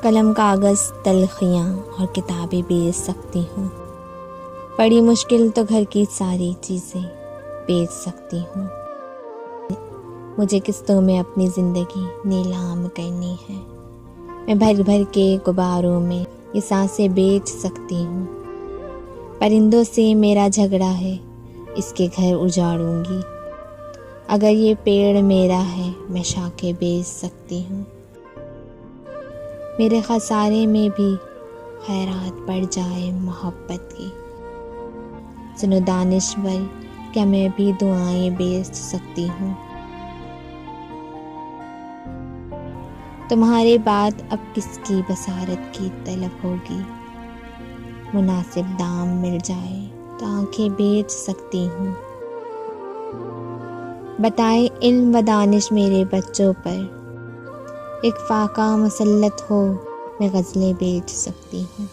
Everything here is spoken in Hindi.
कलम कागज़ तलखियाँ और किताबें बेच सकती हूँ। बड़ी मुश्किल तो घर की सारी चीज़ें बेच सकती हूँ। मुझे किस्तों में अपनी ज़िंदगी नीलाम करनी है। मैं भर भर के गुब्बारों में ये सांसें बेच सकती हूँ। परिंदों से मेरा झगड़ा है, इसके घर उजाड़ूंगी। अगर ये पेड़ मेरा है, मैं शाखें बेच सकती हूँ। मेरे खसारे में भी खैरात पड़ जाए मोहब्बत की। सुनो दानिश्वर, क्या मैं भी दुआएं बेच सकती हूँ? तुम्हारे बाद अब किसकी बसारत की तलब होगी? मुनासिब दाम मिल जाए तो आंखें बेच सकती हूँ। बताए इल्म व दानिश मेरे बच्चों पर, एक फाका मुसल्लत हो, मैं गज़लें बेच सकती हूँ।